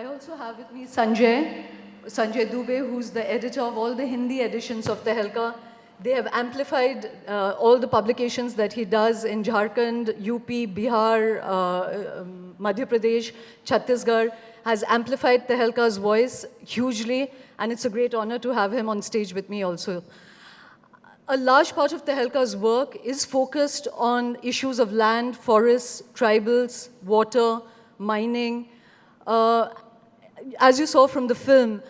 I also have with me Sanjay Dubey, who's the editor of all the Hindi editions of Tehelka. They have amplified all the publications that he does in Jharkhand, UP, Bihar, Madhya Pradesh, Chhattisgarh, has amplified Tehelka's voice hugely, and it's a great honor to have him on stage with me also. A large part of Tehelka's work is focused on issues of land, forests, tribals, water, mining. As you saw from the film,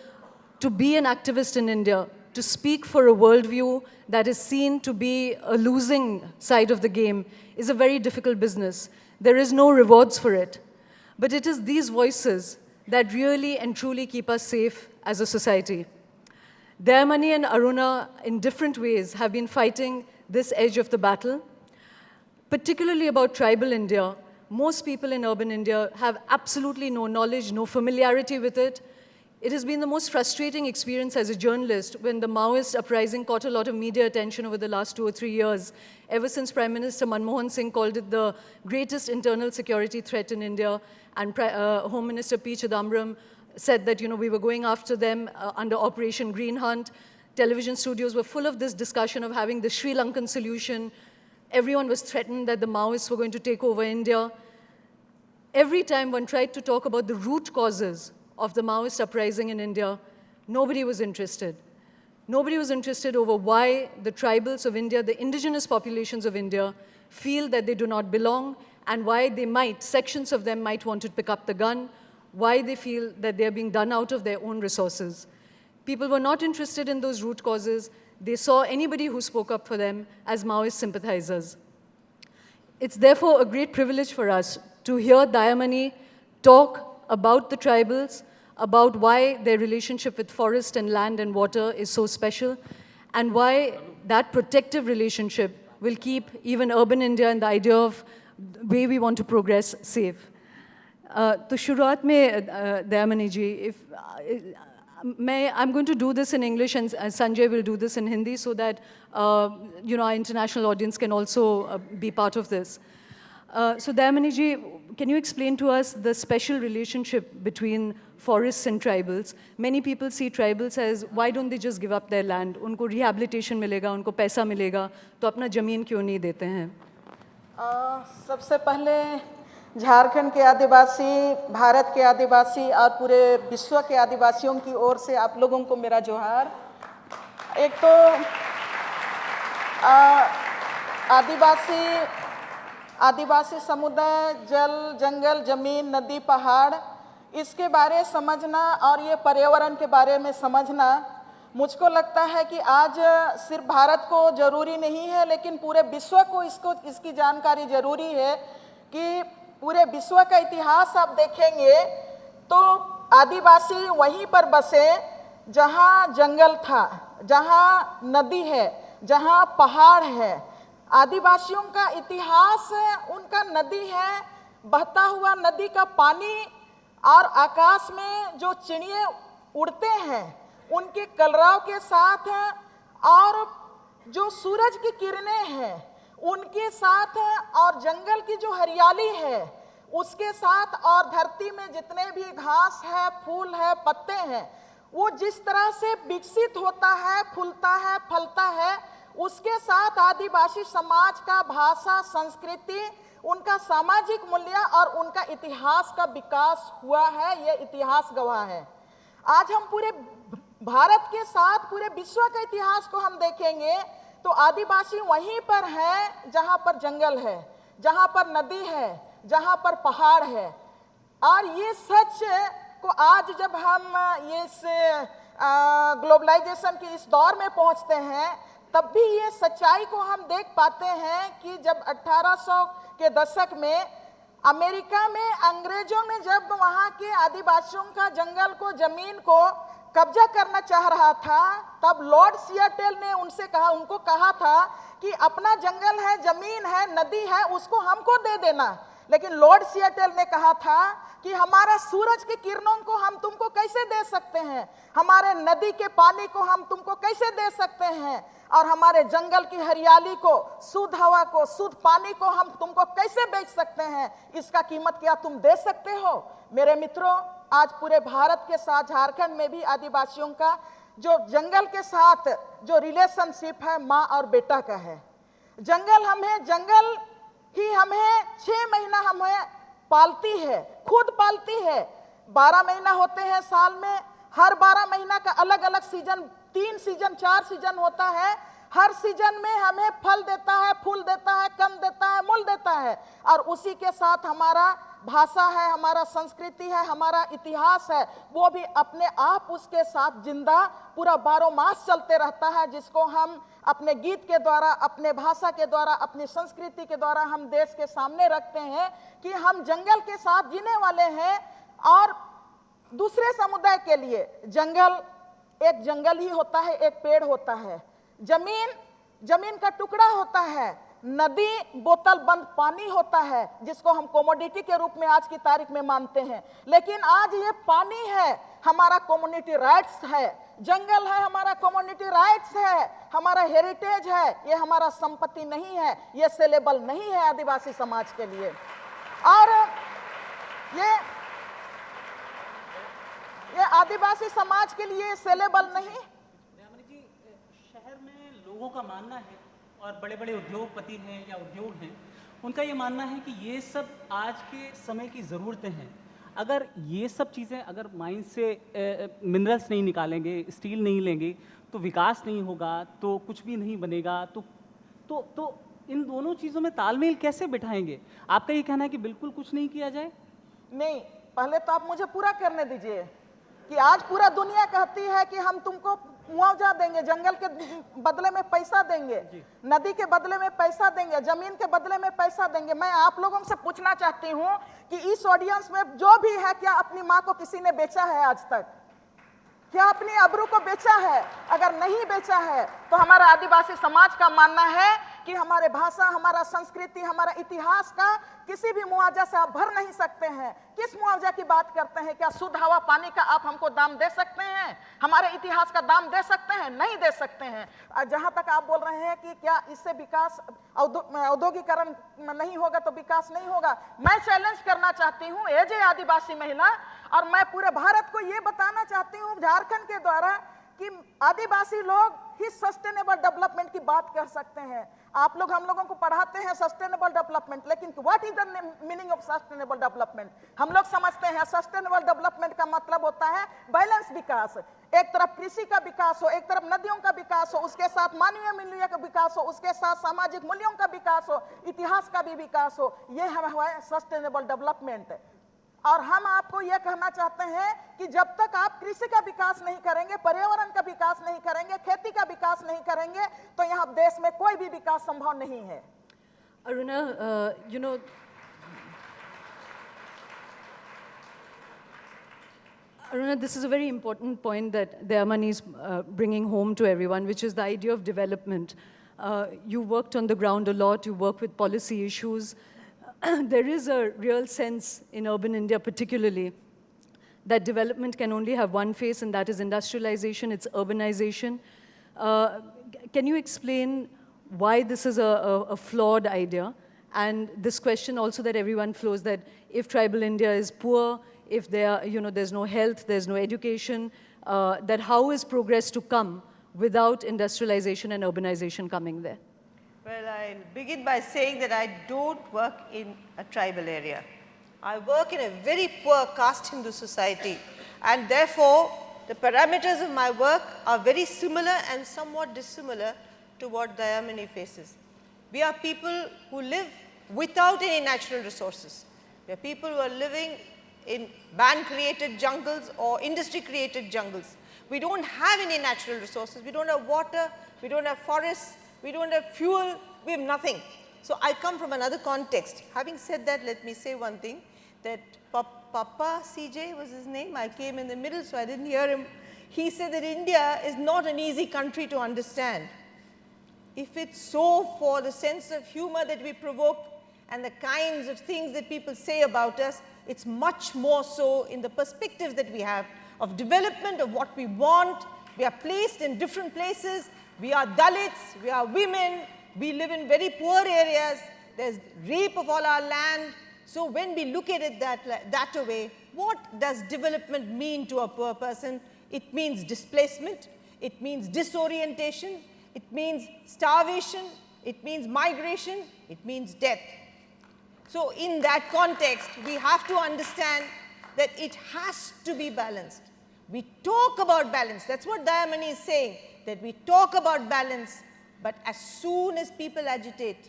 to be an activist in India, to speak for a worldview that is seen to be a losing side of the game is a very difficult business. There is no rewards for it. But it is these voices that really and truly keep us safe as a society. Dayamani and Aruna, in different ways, have been fighting this edge of the battle. Particularly about tribal India, most people in urban India have absolutely no knowledge, no familiarity with it. It has been the most frustrating experience as a journalist when the Maoist uprising caught a lot of media attention over the last 2 or 3 years, ever since Prime Minister Manmohan Singh called it the greatest internal security threat in India, and Home Minister P. Chidambaram said that we were going after them under Operation Green Hunt. Television studios were full of this discussion of having the Sri Lankan solution. Everyone was threatened that the Maoists were going to take over India. Every time one tried to talk about the root causes of the Maoist uprising in India, nobody was interested. Nobody was interested over why the tribals of India, the indigenous populations of India, feel that they do not belong, and why sections of them might want to pick up the gun, why they feel that they're being done out of their own resources. People were not interested in those root causes. They saw anybody who spoke up for them as Maoist sympathizers. It's therefore a great privilege for us to hear Dayamani talk about the tribals, about why their relationship with forest and land and water is so special, and why that protective relationship will keep even urban India and the idea of the way we want to progress safe. तो शुरुआत में दयामनी जी, I'm going to do this in English and Sanjay will do this in Hindi so that our international audience can also be part of this. So Dayamani ji, can you explain to us the special relationship between forests and tribals? Many people see tribals as, why don't they just give up their land? उनको rehabilitation मिलेगा, उनको पैसा मिलेगा, तो अपना ज़मीन क्यों नहीं देते हैं? सबसे पहले झारखंड के आदिवासी, भारत के आदिवासी और पूरे विश्व के आदिवासियों की ओर से आप लोगों को मेरा जोहार। एक तो आदिवासी समुदाय, जल, जंगल, जमीन, नदी, पहाड़, इसके बारे समझना और ये पर्यावरण के बारे में समझना, मुझको लगता है कि आज सिर्फ भारत को ज़रूरी नहीं है, लेकिन पूरे विश्व को इसकी जानकारी ज़रूरी है कि पूरे विश्व का इतिहास आप देखेंगे तो आदिवासी वहीं पर बसे जहाँ जंगल था, जहाँ नदी है, जहाँ पहाड़ है। आदिवासियों का इतिहास, उनका नदी है, बहता हुआ नदी का पानी, और आकाश में जो चिड़िए उड़ते हैं उनके कलरव के साथ, और जो सूरज की किरणें हैं उनके साथ, और जंगल की जो हरियाली है उसके साथ, और धरती में जितने भी घास है, फूल है, पत्ते हैं, वो जिस तरह से विकसित होता है, फूलता है, फलता है, उसके साथ आदिवासी समाज का भाषा, संस्कृति, उनका सामाजिक मूल्य और उनका इतिहास का विकास हुआ है। ये इतिहास गवाह है। आज हम पूरे भारत के साथ पूरे विश्व का इतिहास को हम देखेंगे तो आदिवासी वहीं पर है जहाँ पर जंगल है, जहाँ पर नदी है, जहाँ पर पहाड़ है। और ये सच को आज जब हम इस ग्लोबलाइजेशन के इस दौर में पहुँचते हैं, तब भी ये सच्चाई को हम देख पाते हैं कि जब 1800 के दशक में अमेरिका में अंग्रेजों में जब वहाँ के आदिवासियों का जंगल को, जमीन को कब्जा करना चाह रहा था, तब लॉर्ड सियाटेल ने उनको कहा था कि अपना जंगल है, जमीन है, नदी है, उसको हमको दे देना। लेकिन लॉर्ड सियाटेल ने कहा था कि हमारा सूरज की किरणों को हम तुमको कैसे दे सकते हैं, हमारे नदी के पानी को हम तुमको कैसे दे सकते हैं, और हमारे जंगल की हरियाली को, शुद्ध हवा को, शुद्ध पानी को हम तुमको कैसे बेच सकते हैं, इसका कीमत क्या तुम दे सकते हो? मेरे मित्रों, आज पूरे भारत के साथ झारखंड में भी आदिवासियों का जो जंगल के साथ जो रिलेशनशिप है माँ और बेटा का है। जंगल ही हमें 6 महीना हमें पालती है, खुद पालती है। 12 महीना होते हैं साल में, हर 12 महीना का अलग अलग सीजन, 3 सीजन 4 सीजन होता है। हर सीजन में हमें फल देता है, फूल देता है, कंद देता है, मूल देता है। और उसी के साथ हमारा भाषा है, हमारा संस्कृति है, हमारा इतिहास है, वो भी अपने आप उसके साथ जिंदा पूरा 12 मास चलते रहता है, जिसको हम अपने गीत के द्वारा, अपने भाषा के द्वारा, अपनी संस्कृति के द्वारा हम देश के सामने रखते हैं कि हम जंगल के साथ जीने वाले हैं। और दूसरे समुदाय के लिए जंगल एक जंगल ही होता है, एक पेड़ होता है, जमीन का टुकड़ा होता है, नदी बोतल बंद पानी होता है, जिसको हम कमोडिटी के रूप में आज की तारीख में मानते हैं। लेकिन आज ये पानी है, हमारा कम्युनिटी राइट्स है, जंगल है, हमारा कम्युनिटी राइट्स है, हमारा हेरिटेज है, ये हमारा संपत्ति नहीं है, ये सेलेबल नहीं है आदिवासी समाज के लिए। और ये आदिवासी समाज के लिए सेलेबल नहीं। शहर में लोगों का मानना है, और बड़े बड़े उद्योगपति हैं या उद्योग हैं, उनका ये मानना है कि ये सब आज के समय की ज़रूरतें हैं। अगर ये सब चीज़ें, अगर माइन से मिनरल्स नहीं निकालेंगे, स्टील नहीं लेंगे, तो विकास नहीं होगा, तो कुछ भी नहीं बनेगा। तो इन दोनों चीज़ों में तालमेल कैसे बिठाएंगे? आपका ये कहना है कि बिल्कुल कुछ नहीं किया जाए? नहीं, पहले तो आप मुझे पूरा करने दीजिए कि आज पूरा दुनिया कहती है कि हम तुमको मुआवजा देंगे, जंगल के बदले में पैसा देंगे, नदी के बदले में पैसा देंगे, जमीन के बदले में पैसा देंगे। मैं आप लोगों से पूछना चाहती हूँ कि इस ऑडियंस में जो भी है, क्या अपनी माँ को किसी ने बेचा है आज तक? क्या अपनी अबरू को बेचा है? अगर नहीं बेचा है तो हमारा आदिवासी समाज का मानना है कि हमारे भाषा, हमारा संस्कृति, हमारा इतिहास का किसी भी मुआवजा से आप भर नहीं सकते हैं। किस मुआवजा की बात करते हैं? क्या शुद्ध हवा पानी का आप हमको दाम दे सकते हैं? हमारे इतिहास का दाम दे सकते हैं? नहीं दे सकते हैं। जहां तक आप बोल रहे हैं कि क्या इससे विकास, औद्योगिकरण नहीं होगा तो विकास नहीं होगा, मैं चैलेंज करना चाहती हूँ एज ए आदिवासी महिला, और मैं पूरे भारत को ये बताना चाहती हूँ झारखंड के द्वारा कि आदिवासी लोग ही सस्टेनेबल डेवलपमेंट की बात कर सकते हैं। आप लोग हम लोगों को पढ़ाते हैं सस्टेनेबल डेवलपमेंट, लेकिन what is the meaning of sustainable development? हम लोग समझते हैं सस्टेनेबल डेवलपमेंट का मतलब होता है बैलेंस विकास। एक तरफ कृषि का विकास हो, एक तरफ नदियों का विकास हो, उसके साथ मानवीय मूल्यों का विकास हो, उसके साथ सामाजिक मूल्यों का विकास हो, इतिहास का भी विकास हो। ये है सस्टेनेबल डेवलपमेंट। और हम आपको यह कहना चाहते हैं कि जब तक आप कृषि का विकास नहीं करेंगे, पर्यावरण का विकास नहीं करेंगे, खेती का विकास नहीं करेंगे, तो यहाँ देश में कोई भी विकास संभव नहीं है। Aruna, Aruna, this is a very important point that Dayamani is bringing home to everyone, which is the idea of development. You worked on the ground a lot, you work with policy issues. There is a real sense in urban India particularly that development can only have one face, and that is industrialization, it's urbanization. Can you explain why this is a flawed idea? And this question also that everyone flows, that if tribal India is poor, if there's no health, there's no education, that how is progress to come without industrialization and urbanization coming there? Well, I'll begin by saying that I don't work in a tribal area. I work in a very poor caste Hindu society, and therefore the parameters of my work are very similar and somewhat dissimilar to what Dayamani faces. We are people who live without any natural resources. We are people who are living in man-created jungles or industry-created jungles. We don't have any natural resources. We don't have water, we don't have forests, we don't have fuel, we have nothing. So I come from another context. Having said that, let me say one thing, that Papa CJ was his name. I came in the middle, so I didn't hear him. He said that India is not an easy country to understand. If it's so for the sense of humor that we provoke and the kinds of things that people say about us, it's much more so in the perspectives that we have of development, of what we want. We are placed in different places. We are Dalits, we are women, we live in very poor areas, there's rape of all our land, So when we look at it that way, what does development mean to a poor person? It means displacement, it means disorientation, it means starvation, it means migration, it means death. So in that context, we have to understand that it has to be balanced. We talk about balance, that's what Dayamani is saying, that we talk about balance, but as soon as people agitate,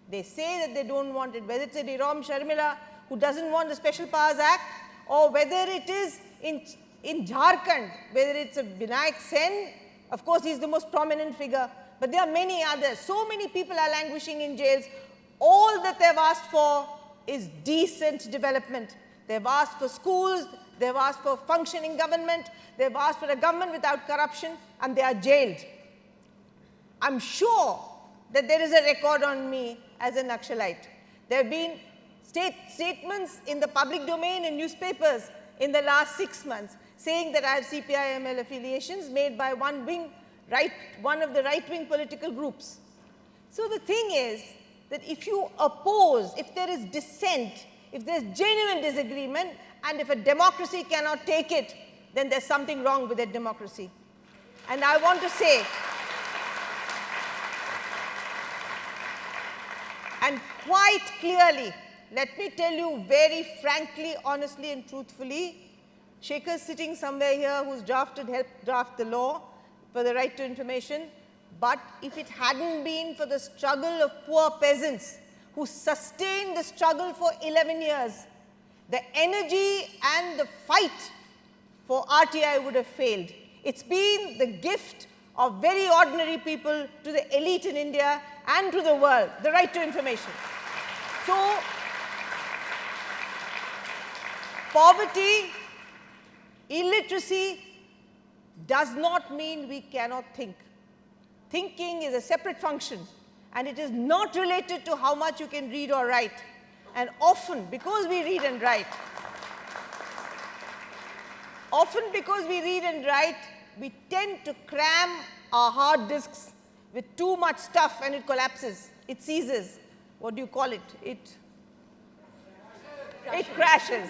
they say that they don't want it, whether it's a Ram Sharmila who doesn't want the Special Powers Act, or whether it is in Jharkhand, whether it's a Binayak Sen, of course he's the most prominent figure, but there are many others. So many people are languishing in jails. All that they've asked for is decent development. They've asked for schools, they've asked for functioning government, they've asked for a government without corruption, and they are jailed. I'm sure that there is a record on me as a Naxalite. There have been statements in the public domain in newspapers in the last 6 months saying that I have CPI-ML affiliations made by one of the right-wing political groups. So the thing is that if you oppose, if there is dissent, if there's genuine disagreement, and if a democracy cannot take it, then there's something wrong with that democracy. And I want to say, and quite clearly, let me tell you very frankly, honestly and truthfully, Shekhar's sitting somewhere here who's helped draft the law for the right to information, but if it hadn't been for the struggle of poor peasants who sustained the struggle for 11 years, the energy and the fight for RTI would have failed. It's been the gift of very ordinary people to the elite in India and to the world, the right to information. So, poverty, illiteracy does not mean we cannot think. Thinking is a separate function, and it is not related to how much you can read or write. And often, because we read and write, we tend to cram our hard disks with too much stuff and it collapses, it seizes. What do you call it? It crashes.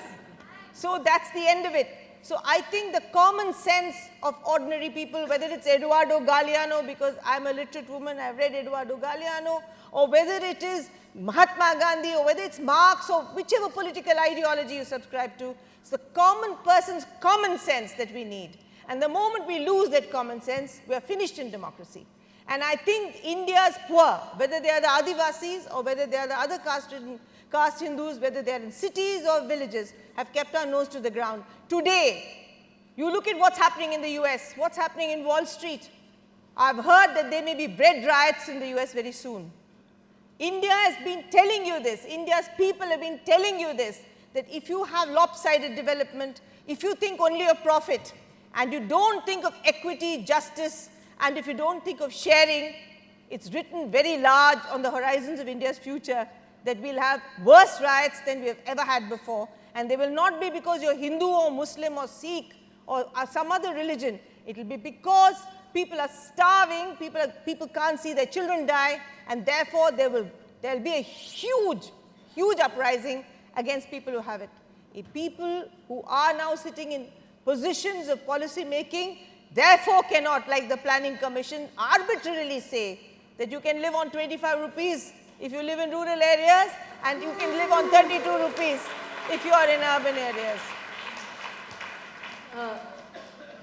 So that's the end of it. So I think the common sense of ordinary people, whether it's Eduardo Galeano, because I'm a literate woman, I've read Eduardo Galeano, or whether it is Mahatma Gandhi, or whether it's Marx, or whichever political ideology you subscribe to, it's the common person's common sense that we need. And the moment we lose that common sense, we are finished in democracy. And I think India's poor, whether they are the Adivasis or whether they are the other caste Hindus, whether they are in cities or villages, have kept our nose to the ground. Today, you look at what's happening in the US, what's happening in Wall Street. I've heard that there may be bread riots in the US very soon. India has been telling you this, India's people have been telling you this, that if you have lopsided development, if you think only of profit, and you don't think of equity, justice, and if you don't think of sharing, it's written very large on the horizons of India's future that we'll have worse riots than we have ever had before. And they will not be because you're Hindu or Muslim or Sikh or some other religion. It will be because people are starving, people can't see their children die, and therefore there will be a huge uprising against people who have it. People who are now sitting in positions of policy making therefore cannot, like the Planning Commission, arbitrarily say that you can live on 25 rupees if you live in rural areas and you can live on 32 rupees if you are in urban areas.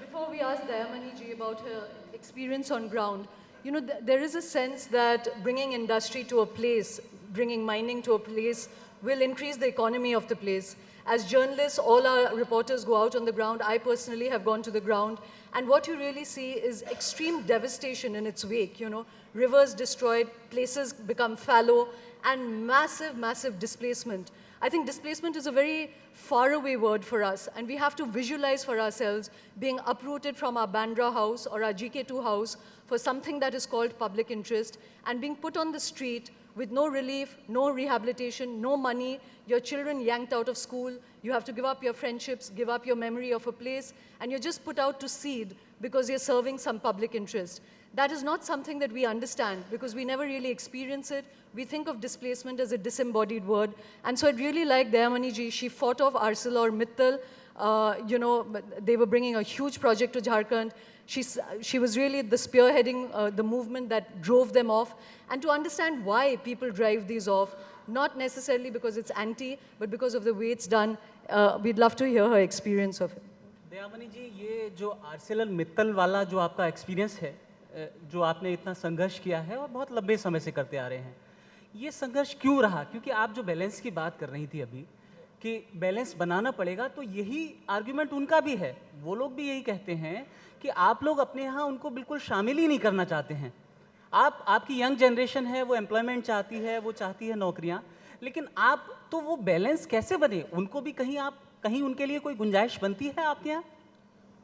Before we ask Dayamani ji about her experience on ground, you know, there is a sense that bringing industry to a place, bringing mining to a place, will increase the economy of the place. As journalists, all our reporters go out on the ground. I personally have gone to the ground. And what you really see is extreme devastation in its wake, you know. Rivers destroyed, places become fallow, and massive displacement. I think displacement is a very faraway word for us, and we have to visualize for ourselves being uprooted from our Bandra house or our GK2 house for something that is called public interest and being put on the street with no relief, no rehabilitation, no money, your children yanked out of school, you have to give up your friendships, give up your memory of a place, and you're just put out to seed because you're serving some public interest. That is not something that we understand because we never really experience it. We think of displacement as a disembodied word. And so I'd really like Dayamani ji, she fought off ArcelorMittal. They were bringing a huge project to Jharkhand. She was really the spearheading the movement that drove them off. And to understand why people drive these off, not necessarily because it's anti, but because of the way it's done, we'd love to hear her experience of it. Dayamani जी, ये जो ArcelorMittal वाला जो आपका experience है, जो आपने इतना संघर्ष किया है और बहुत लंबे समय से करते आ रहे हैं, ये संघर्ष क्यों रहा? क्योंकि आप जो बैलेंस की बात कर रही थी अभी कि बैलेंस बनाना पड़ेगा, तो यही आर्ग्यूमेंट उनका भी है। वो लोग भी यही कहते हैं कि आप लोग अपने यहाँ उनको बिल्कुल शामिल ही नहीं करना चाहते हैं। आपकी यंग जनरेशन है, वो एम्प्लॉयमेंट चाहती है, वो चाहती है नौकरियाँ, लेकिन आप तो वो बैलेंस कैसे बने? उनको भी कहीं उनके लिए कोई गुंजाइश बनती है आपके यहाँ?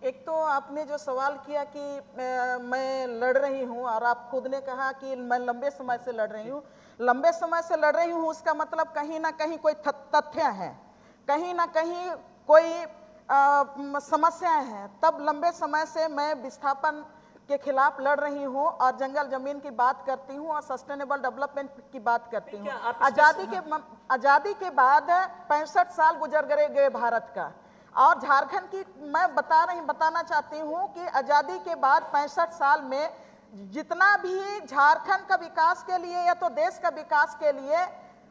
एक तो आपने जो सवाल किया कि मैं लड़ रही हूँ और आप खुद ने कहा कि मैं लंबे समय से लड़ रही हूँ। लंबे समय से लड़ रही हूँ उसका मतलब कहीं ना कहीं कोई तथ्य है, कहीं ना कहीं कोई समस्याएं हैं। तब लंबे समय से मैं विस्थापन के खिलाफ लड़ रही हूँ और जंगल जमीन की बात करती हूँ और सस्टेनेबल डेवलपमेंट की बात करती हूँ। आज़ादी के बाद 65 साल गुजर गए भारत का, और झारखंड की मैं बताना चाहती हूँ कि आज़ादी के बाद 65 साल में जितना भी झारखंड का विकास के लिए या तो देश का विकास के लिए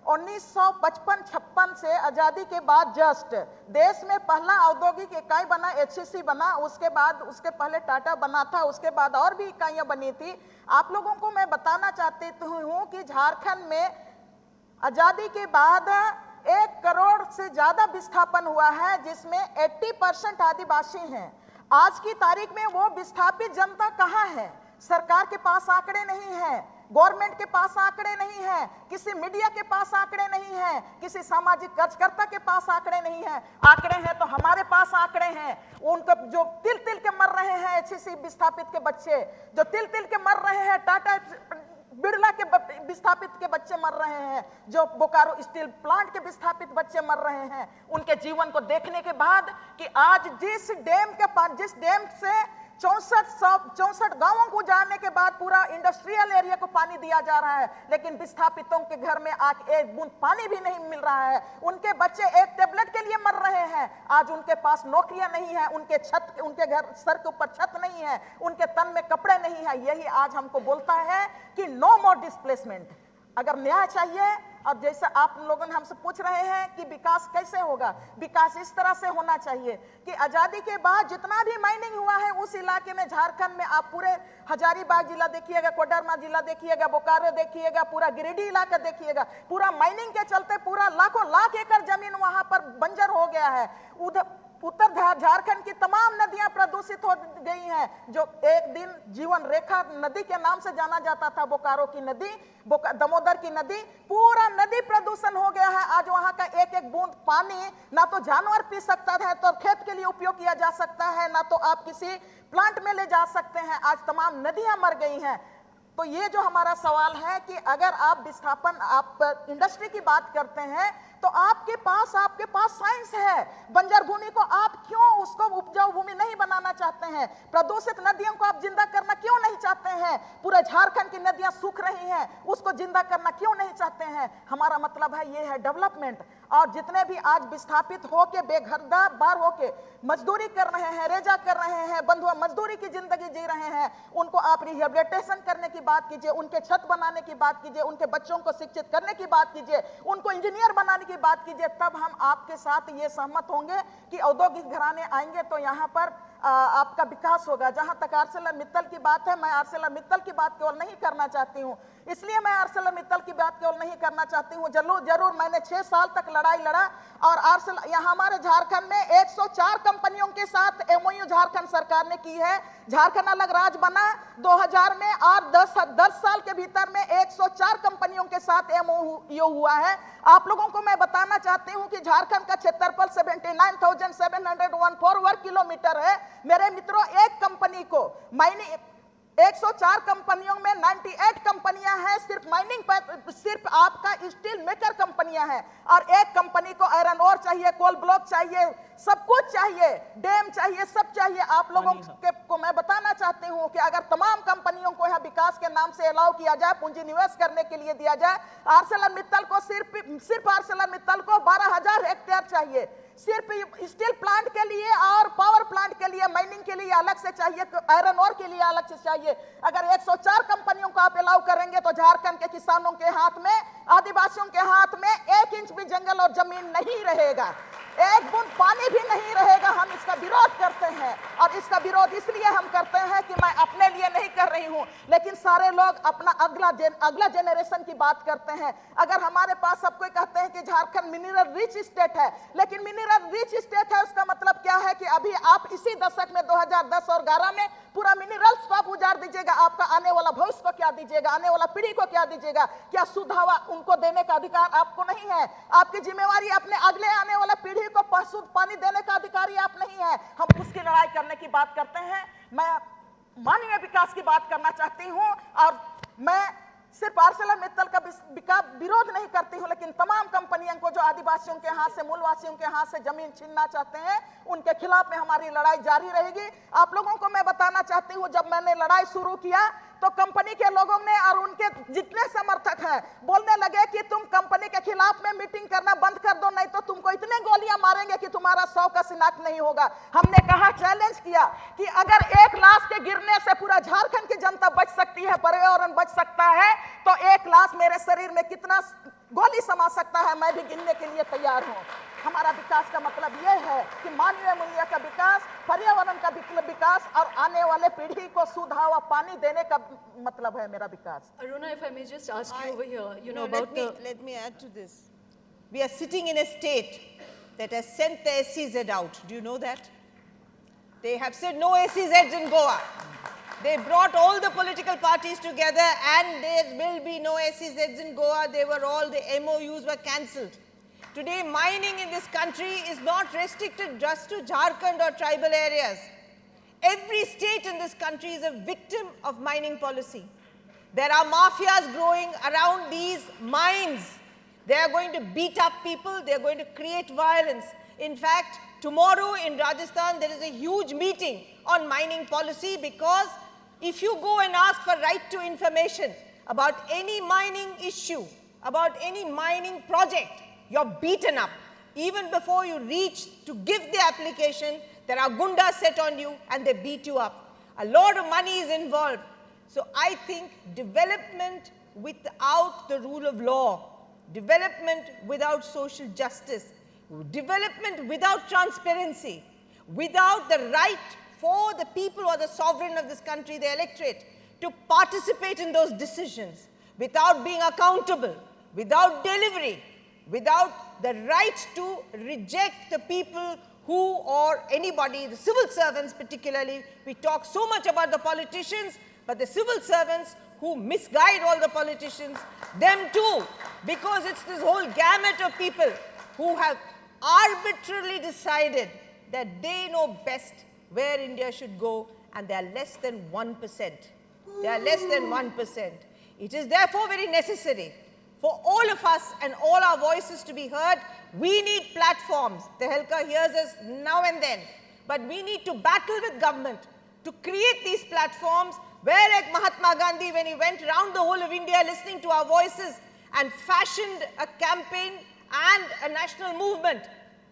1955-56 से आज़ादी के बाद जस्ट देश में पहला औद्योगिक इकाई बना, HCC बना, उसके बाद उसके पहले टाटा बना था, उसके बाद और भी इकाइयाँ बनी थी। आप लोगों को मैं बताना चाहती हूँ कि झारखंड में आज़ादी के बाद 1 करोड़ से ज़्यादा विस्थापन हुआ है, जिसमें 80% आदिवासी हैं। आज की तारीख में वो विस्थापित जनता कहाँ है? सरकार के पास आंकड़े नहीं हैं, गवर्नमेंट के पास आंकड़े नहीं हैं, किसी मीडिया के पास आंकड़े नहीं हैं, किसी सामाजिक कार्यकर्ता के पास आंकड़े नहीं हैं। आंकड़े हैं तो हमारे पास आंकड़े हैं। उनको जो तिल के मर रहे हैं HCC विस्थापित के बच्चे, जो तिल के मर रहे हैं, टाटा बिरला के विस्थापित के बच्चे मर रहे हैं, जो बोकारो स्टील प्लांट के विस्थापित बच्चे मर रहे हैं, उनके जीवन को देखने के बाद कि आज जिस डैम से 64 गांवों को जाने के बाद पूरा इंडस्ट्रियल एरिया को पानी दिया जा रहा है, लेकिन विस्थापितों के घर में आज एक बूंद पानी भी नहीं मिल रहा है। उनके बच्चे एक टेबलेट के लिए मर रहे हैं। आज उनके पास नौकरियां नहीं है, उनके घर सर के ऊपर छत नहीं है, उनके तन में कपड़े नहीं है। यही आज हमको बोलता है कि नो मोर डिस्प्लेसमेंट। अगर न्याय चाहिए, और जैसे आप लोगों ने हमसे पूछ रहे हैं कि विकास कैसे होगा, विकास इस तरह से होना चाहिए कि आज़ादी के बाद जितना भी माइनिंग हुआ है उस इलाके में, झारखंड में आप पूरे हजारीबाग जिला देखिएगा, कोडरमा जिला देखिएगा, बोकारो देखिएगा, पूरा गिरिडीह इलाका देखिएगा, पूरा माइनिंग के चलते पूरा लाखों लाख एकड़ जमीन वहां पर बंजर हो गया है। उत्तर झारखंड की तमाम नदियां प्रदूषित हो गई हैं। जो एक दिन जीवन रेखा नदी के नाम से जाना जाता था, बोकारो की नदी, दामोदर की नदी, पूरा नदी प्रदूषण हो गया है। आज वहां का एक एक बूंद पानी ना तो जानवर पी सकता है, तो खेत के लिए उपयोग किया जा सकता है, ना तो आप किसी प्लांट में ले जा सकते हैं। आज तमाम नदियां मर गई हैं। तो ये जो हमारा सवाल है कि अगर आप विस्थापन, आप इंडस्ट्री की बात करते हैं, तो आपके पास साइंस है। बंजर भूमि को आप क्यों उसको उपजाऊ भूमि नहीं बनाना चाहते हैं? प्रदूषित नदियों को आप जिंदा करना क्यों नहीं चाहते हैं? पूरे झारखंड की नदियां सूख रही हैं, उसको जिंदा करना क्यों नहीं चाहते हैं? हमारा मतलब है ये है डेवलपमेंट। और जितने भी आज विस्थापित होके बेघरदार होके मजदूरी कर रहे हैं, रेजा कर रहे हैं, बंधुआ मजदूरी की जिंदगी जी रहे हैं, उनको आप रिहेबिलिटेशन करने की बात कीजिए, उनके छत बनाने की बात कीजिए, उनके बच्चों को शिक्षित करने की बात कीजिए, उनको इंजीनियर बनाने की बात कीजिए। तब हम आपके साथ ये सहमत होंगे कि औद्योगिक घराने आएंगे तो यहाँ पर आपका विकास होगा। जहां तक ArcelorMittal की बात है, मैं ArcelorMittal की बात केवल नहीं करना चाहती हूं, इसलिए मैं ArcelorMittal की बात केवल नहीं करना चाहती हूं। जरूर मैंने 6 साल तक लड़ाई लड़ा, और यहाँ हमारे झारखंड में 104 कंपनियों के साथ MOU झारखंड सरकार ने की है। झारखंड अलग राज्य बना 2000 में, और 10 साल के भीतर में 104 कंपनियों के साथ MOU हुआ है। आप लोगों को मैं बताना चाहती हूं कि झारखंड का क्षेत्रफल 79,714 वर्ग किलोमीटर है। मेरे मित्रों, एक कंपनी को 104 कंपनियों में 98 कंपनियां हैं सिर्फ माइनिंग पर, सिर्फ आपका स्टील मेकर कंपनियां हैं, और एक कंपनी को आयरन ओर चाहिए, कोल ब्लॉक चाहिए, सब कुछ चाहिए, डैम चाहिए, सब चाहिए। आप लोगों को मैं बताना चाहती हूं कि अगर तमाम कंपनियों को यहाँ विकास के नाम से अलाउ किया जाए, पूंजी निवेश करने के लिए दिया जाए, आर्सेलरमित्तल को सिर्फ आर्सेलरमित्तल को 12,000 हेक्टेयर चाहिए, सिर्फ स्टील प्लांट के लिए और पावर प्लांट के लिए, माइनिंग के लिए अलग से चाहिए, आयरन ओर के लिए अलग से चाहिए। अगर 104 कंपनियों को आप अलाउ करेंगे तो झारखंड के किसानों के हाथ में, आदिवासियों के हाथ में 1 इंच भी जंगल और जमीन नहीं रहेगा, 1 बूंद पानी भी नहीं रहेगा। हम इसका विरोध करते हैं, और इसका विरोध इसलिए हम करते हैं कि मैं अपने लिए नहीं कर रही हूं, लेकिन सारे लोग अपना अगला जेनरेशन की बात करते हैं। अगर हमारे पास सब कोई कहते हैं कि झारखंड मिनरल रिच स्टेट है, लेकिन मिनरल रिच स्टेट है उसका मतलब क्या है कि अभी आप इसी दशक में 2010 और 11 में पूरा मिनरल्स को आप उजाड़ दीजिएगा, आपका आने वाला भविष्य को क्या दीजिएगा, आने वाला पीढ़ी को क्या दीजिएगा? क्या शुद्ध हवा उनको देने का अधिकार आपको नहीं है? आपकी जिम्मेवारी अपने अगले आने वाला पीढ़ी को शुद्ध पानी देने का अधिकारी आप नहीं है। हम उसकी लड़ाई करने की बात करते हैं। मैं मानवीय विकास की बात करना चाहती हूं, और मैं सिर्फ आर्सेलरमित्तल का विरोध नहीं करती हूं, लेकिन तमाम कंपनियों को जो आदिवासियों के हाथ से, मूलवासियों के हाथ से जमीन छीनना चाहते हैं, उनके खिलाफ में हमारी लड़ाई जारी रहेगी। आप लोगों को मैं बताना चाहती हूं, जब मैंने लड़ाई शुरू किया तो कंपनी के लोगों ने और उनके जितने समर्थक हैं बोलने लगे कि तुम कंपनी के खिलाफ में मीटिंग करना बंद कर दो, नहीं तो तुमको इतने गोलियां मारेंगे कि तुम्हारा 100 का शिनाख्त नहीं होगा। हमने कहा, चैलेंज किया कि अगर 1 लाश के गिरने से पूरा झारखंड की जनता बच सकती है, पर्यावरण बच सकता है, तो 1 लाश मेरे शरीर में कितना गोली समा सकता है, मैं भी गिनने के लिए तैयार हूं। हमारा विकास का मतलब यह है कि मानवीय मूल्य का विकास, पर्यावरण का विकास, और आने वाले पीढ़ी को शुद्ध हवा पानी देने का मतलब है मेरा विकास। Aruna, if I may just ask you over here, you know, let about me, let me add to this. We are sitting in a state that has sent the SEZ out. Do you know that? They have said no SEZs in Goa. They brought all the political parties together and there will be no SEZs in Goa. They were all, the MOUs were cancelled. Today, mining in this country is not restricted just to Jharkhand or tribal areas. Every state in this country is a victim of mining policy. There are mafias growing around these mines. They are going to beat up people. They are going to create violence. In fact, tomorrow in Rajasthan, there is a huge meeting on mining policy, because if you go and ask for right to information about any mining issue, about any mining project, you're beaten up. Even before you reach to give the application, there are gundas set on you and they beat you up. A lot of money is involved. So I think development without the rule of law, development without social justice, development without transparency, without the right for the people or the sovereign of this country, the electorate, to participate in those decisions, without being accountable, without delivery, without the right to reject the people who, or anybody, the civil servants particularly. We talk so much about the politicians, but the civil servants who misguide all the politicians, them too, because it's this whole gamut of people who have arbitrarily decided that they know best where India should go, and they are less than 1%. They are less than 1%. It is therefore very necessary for all of us and all our voices to be heard. We need platforms. Tehelka hears us now and then, but we need to battle with government to create these platforms where, like Mahatma Gandhi, when he went around the whole of India listening to our voices and fashioned a campaign and a national movement,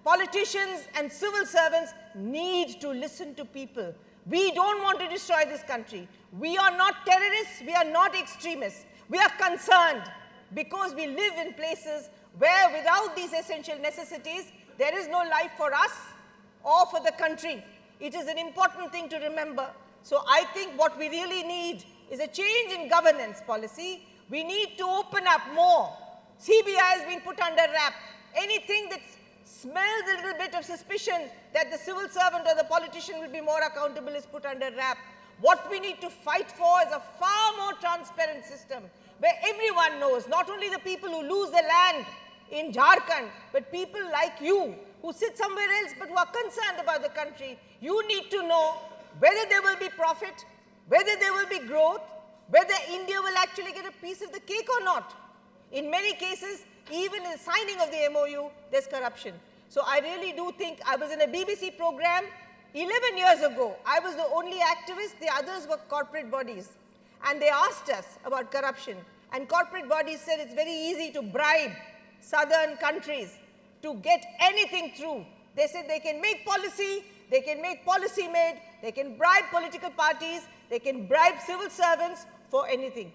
politicians and civil servants need to listen to people. We don't want to destroy this country. We are not terrorists. We are not extremists. We are concerned because we live in places where without these essential necessities, there is no life for us or for the country. It is an important thing to remember. So I think what we really need is a change in governance policy. We need to open up more. CBI has been put under wrap. Anything that smells a little bit of suspicion that the civil servant or the politician will be more accountable is put under wrap. What we need to fight for is a far more transparent system where everyone knows, not only the people who lose their land in Jharkhand, but people like you who sit somewhere else but who are concerned about the country. You need to know whether there will be profit, whether there will be growth, whether India will actually get a piece of the cake or not. In many cases, even in signing of the MOU, there's corruption. So I really do think, I was in a BBC program 11 years ago. I was the only activist, the others were corporate bodies. And they asked us about corruption. And corporate bodies said it's very easy to bribe southern countries to get anything through. They said they can make policy, they can make policy made, they can bribe political parties, they can bribe civil servants for anything,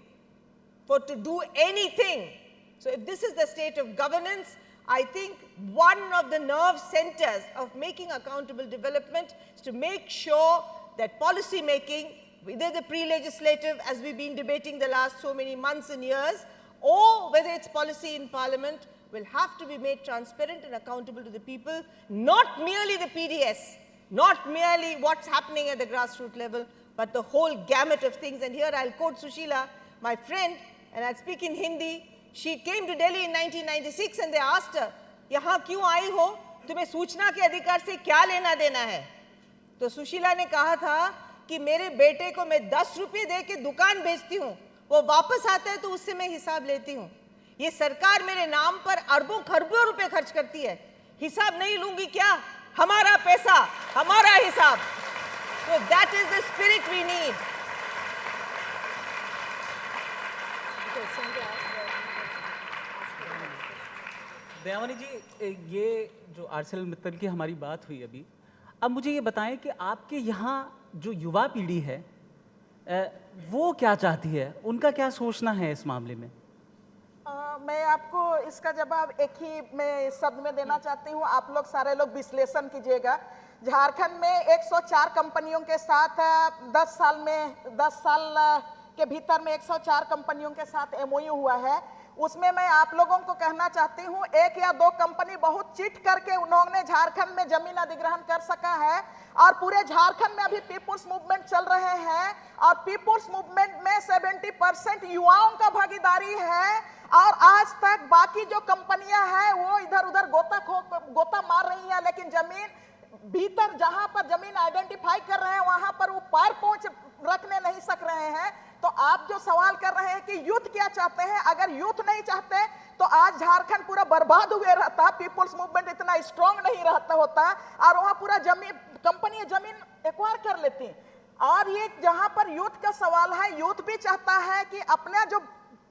for to do anything. So if this is the state of governance, I think one of the nerve centers of making accountable development is to make sure that policy making, whether the pre-legislative, as we've been debating the last so many months and years, or whether it's policy in parliament, will have to be made transparent and accountable to the people, not merely the PDS, not merely what's happening at the grassroots level, but the whole gamut of things. And here I'll quote Sushila, my friend, and I'll speak in Hindi. She came to Delhi in 1996 and they asked her, "यहाँ क्यों आई हो? तुम्हें सूचना के अधिकार से क्या लेना देना है?" तो सुशीला ने कहा था कि मेरे बेटे को मैं 10 रुपये दे के दुकान बेचती हूँ, वो वापस आता है तो उससे मैं हिसाब लेती हूँ। ये सरकार मेरे नाम पर अरबों खरबों रुपए खर्च करती है, हिसाब नहीं लूंगी क्या? हमारा पैसा, हमारा हिसाब। So that is the spirit we need. दयावानी जी, ये जो आरसेल मित्तल की हमारी बात हुई अभी, अब मुझे ये बताएं कि आपके यहाँ जो युवा पीढ़ी है वो क्या चाहती है, उनका क्या सोचना है इस मामले में? मैं आपको इसका जवाब एक ही मैं शब्द में देना चाहती हूँ, आप लोग सारे लोग विश्लेषण कीजिएगा। झारखंड में 104 कंपनियों के साथ 10 साल के भीतर में 104 कंपनियों के साथ MOU हुआ है। उसमें मैं आप लोगों को कहना चाहती हूँ, 1 या 2 कंपनी बहुत चिट करके उन्होंने झारखंड में जमीन अधिग्रहण कर सका है, और पूरे झारखंड में अभी पीपुल्स मूवमेंट चल रहे हैं, और पीपुल्स मूवमेंट में 70% युवाओं का भागीदारी है। और आज तक बाकी जो कंपनियां हैं वो इधर उधर गोता मार रही हैं, लेकिन जमीन भीतर जहां पर जमीन आइडेंटिफाई कर रहे हैं वहां पर वो पैर पहुंच रखने नहीं सक रहे हैं। तो आप जो सवाल कर रहे हैं कि यूथ क्या चाहते हैं, अगर यूथ नहीं चाहते तो आज झारखंड पूरा बर्बाद हुए रहता, पीपुल्स मूवमेंट इतना स्ट्रांग नहीं रहता होता, और वहां पूरा कंपनी जमीन एक्वायर कर लेती। और ये जहां पर यूथ का सवाल है, यूथ भी चाहता है कि अपना जो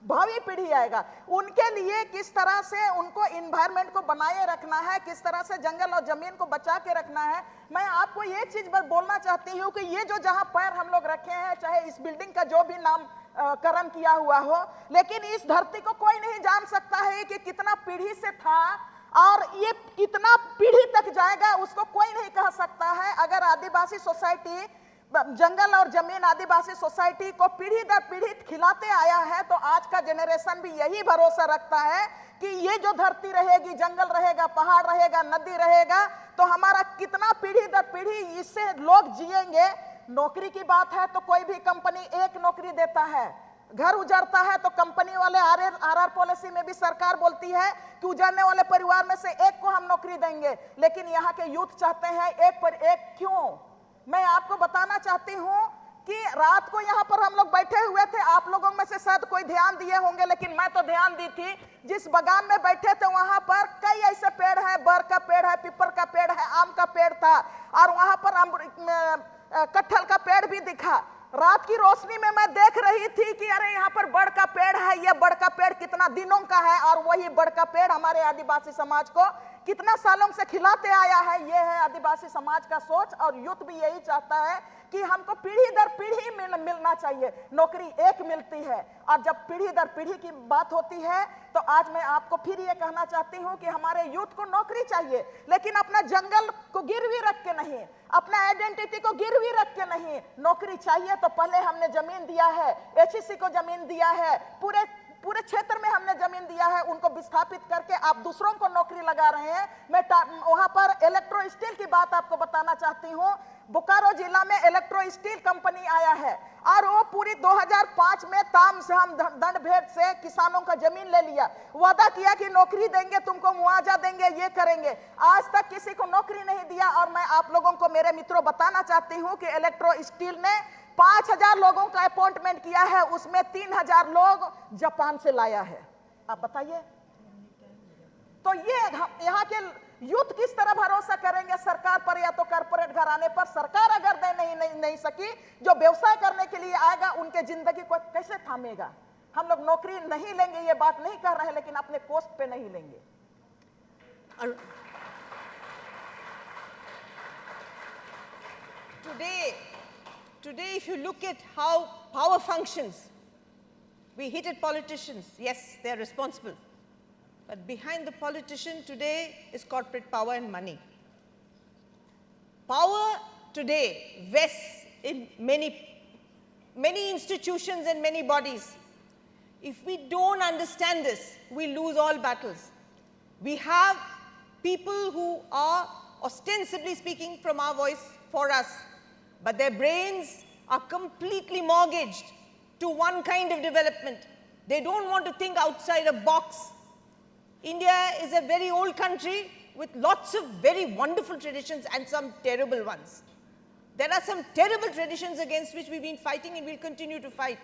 भावी पीढ़ी आएगा उनके लिए किस तरह से उनको इन्वायरमेंट को बनाए रखना है, किस तरह से जंगल और जमीन को बचा के रखना है। मैं आपको ये चीज बोलना चाहती हूँ कि ये जो जहां पैर हम लोग रखे हैं, चाहे इस बिल्डिंग का जो भी नामकरण किया हुआ हो, लेकिन इस धरती को कोई नहीं जान सकता है कि कितना पीढ़ी से था और ये कितना पीढ़ी तक जाएगा, उसको कोई नहीं कह सकता है। अगर आदिवासी सोसाइटी जंगल और जमीन आदिवासी सोसाइटी को पीढ़ी दर पीढ़ी खिलाते आया है, तो आज का जनरेशन भी यही भरोसा रखता है कि ये जो धरती रहेगी, जंगल रहेगा, पहाड़ रहेगा, नदी रहेगा, तो हमारा कितना पीढ़ी दर पीढ़ी इससे लोग जिएंगे। नौकरी की बात है तो कोई भी कंपनी एक नौकरी देता है, घर उजड़ता है तो कंपनी वाले आरआर पॉलिसी में भी सरकार बोलती है कि उजड़ने वाले परिवार में से एक को हम नौकरी देंगे, लेकिन यहाँ के यूथ चाहते हैं एक पर एक। क्यों? मैं आपको बताना चाहती हूँ कि रात को यहाँ पर हम लोग बैठे हुए थे, आप लोगों में से शायद कोई ध्यान दिए होंगे, लेकिन मैं तो ध्यान दी थी। जिस बगान में बैठे थे वहां पर कई ऐसे पेड़ हैं, बर का पेड़ है, पीपल का पेड़ है, आम का पेड़ था, और वहां पर कटहल का पेड़ भी दिखा। रात की रोशनी में मैं देख रही थी कि अरे यहाँ पर बड़ का पेड़ है, ये बड़ का पेड़ कितना दिनों का है, और वही बड़ का पेड़ हमारे आदिवासी समाज को कितना सालों से खिलाते आया है। ये है आदिवासी समाज का सोच, और यूथ भी यही चाहता है कि हमको पीढ़ी दर पीढ़ी मिलना चाहिए। नौकरी एक मिलती है, और जब पीढ़ी दर पीढ़ी की बात होती है तो आज मैं आपको फिर ये कहना चाहती हूँ कि हमारे यूथ को नौकरी चाहिए, लेकिन अपना जंगल को गिरवी रख के नहीं, अपना आइडेंटिटी को गिरवी रख के नहीं। नौकरी चाहिए तो पहले हमने जमीन दिया है, HEC को जमीन दिया है, पूरे क्षेत्र में हमने जमीन दिया है, उनको विस्थापित करके आप दूसरों को नौकरी लगा रहे हैं। मैं वहां पर इलेक्ट्रो स्टील की बात आपको बताना चाहती हूँ। बोकारो जिला में इलेक्ट्रो स्टील कंपनी आया है, और वो पूरी 2005 में तामझाम दंड भेद से किसानों का जमीन ले लिया, वादा किया कि नौकरी देंगे, तुमको मुआवजा देंगे, ये करेंगे। आज तक किसी को नौकरी नहीं दिया। और मैं आप लोगों को मेरे मित्रों बताना चाहती हूँ कि इलेक्ट्रो स्टील ने 5,000 लोगों का अपॉइंटमेंट किया है, उसमें 3,000 लोग जापान से लाया है। आप बताइए, तो ये यहाँ के यूथ किस तरह भरोसा करेंगे सरकार पर या तो कॉर्पोरेट घराने पर? सरकार अगर दे नहीं सकी, जो व्यवसाय करने के लिए आएगा उनके जिंदगी को कैसे थामेगा? हम लोग नौकरी नहीं लेंगे, ये बात नहीं कर रहे हैं, लेकिन अपने कॉस्ट पे नहीं लेंगे। Today, if you look at how power functions, we hit at politicians. Yes, they are responsible. But behind the politician today is corporate power and money. Power today vests in many institutions and many bodies. If we don't understand this, we lose all battles. We have people who are ostensibly speaking from our voice for us, but their brains are completely mortgaged to one kind of development. They don't want to think outside a box. India is a very old country with lots of very wonderful traditions and some terrible ones. There are some terrible traditions against which we've been fighting and will continue to fight.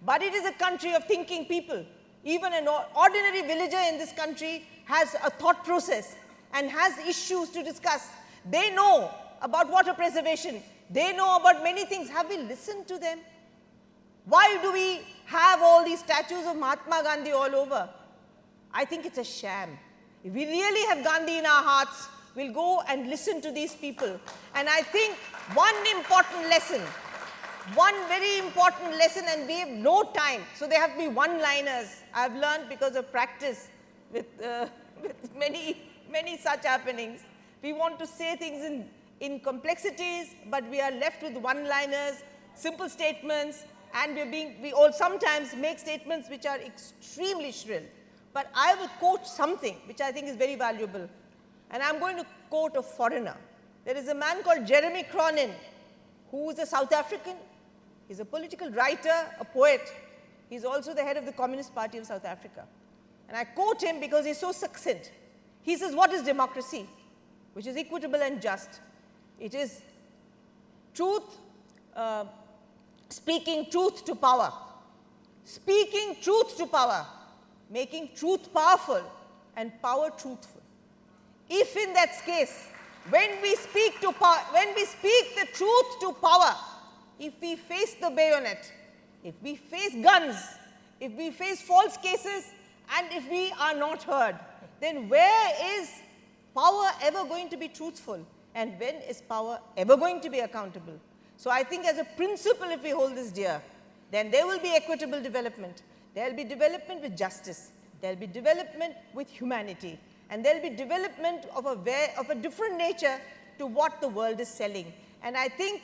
But it is a country of thinking people. Even an ordinary villager in this country has a thought process and has issues to discuss. They know about water preservation. They know about many things. Have we listened to them? Why do we have all these statues of Mahatma Gandhi all over? I think it's a sham. If we really have Gandhi in our hearts, we'll go and listen to these people. And I think one very important lesson, and we have no time, so they have to be one-liners. I've learned because of practice with many such happenings. We want to say things in complexities, but we are left with one-liners, simple statements, and we all sometimes make statements which are extremely shrill. But I will quote something which I think is very valuable, and I'm going to quote a foreigner. There is a man called Jeremy Cronin, who is a South African. He's a political writer, a poet. He's also the head of the Communist Party of South Africa. And I quote him because he's so succinct. He says, what is democracy? Which is equitable and just. It is truth, speaking truth to power. Speaking truth to power. Making truth powerful and power truthful. If in that case, when we speak the truth to power, if we face the bayonet, if we face guns, if we face false cases, and if we are not heard, then where is power ever going to be truthful? And when is power ever going to be accountable? So I think as a principle, if we hold this dear, then there will be equitable development. There will be development with justice. There will be development with humanity. And there will be development of a different nature to what the world is selling. And I think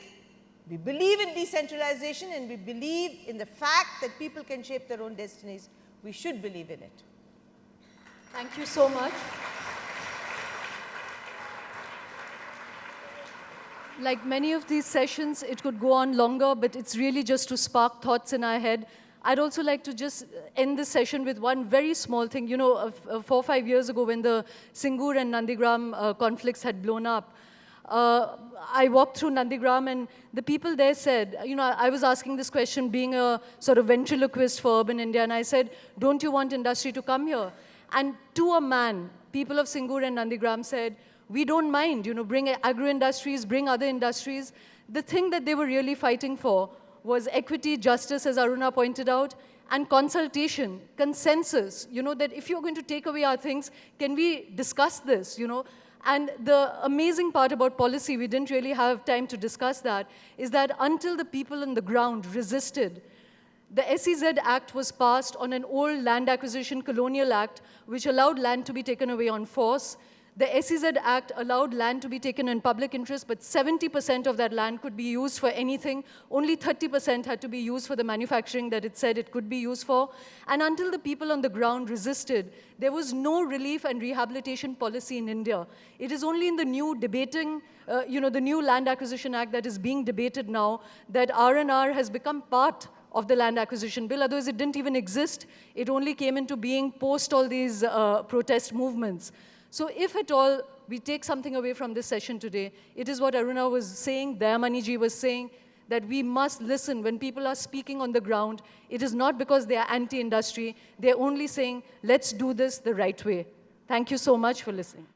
we believe in decentralization and we believe in the fact that people can shape their own destinies. We should believe in it. Thank you so much. Like many of these sessions, it could go on longer, but it's really just to spark thoughts in our head. I'd also like to just end this session with one very small thing. You know, 4 or 5 years ago when the Singur and Nandigram conflicts had blown up, I walked through Nandigram and the people there said, you know, I was asking this question being a sort of ventriloquist for urban India, and I said, don't you want industry to come here? And to a man, people of Singur and Nandigram said, we don't mind, you know, bring agro-industries, bring other industries. The thing that they were really fighting for was equity, justice, as Aruna pointed out, and consultation, consensus, you know, that if you're going to take away our things, can we discuss this, you know? And the amazing part about policy, we didn't really have time to discuss that, is that until the people on the ground resisted, the SEZ Act was passed on an old land acquisition colonial act, which allowed land to be taken away on force. The SEZ Act allowed land to be taken in public interest, but 70% of that land could be used for anything. Only 30% had to be used for the manufacturing that it said it could be used for. And until the people on the ground resisted, there was no relief and rehabilitation policy in India. It is only in the new debating, the new Land Acquisition Act that is being debated now that R&R has become part of the Land Acquisition Bill. Otherwise, it didn't even exist. It only came into being post all these protest movements. So if at all we take something away from this session today, it is what Aruna was saying, Dayamani ji was saying, that we must listen when people are speaking on the ground. It is not because they are anti-industry. They're only saying, let's do this the right way. Thank you so much for listening.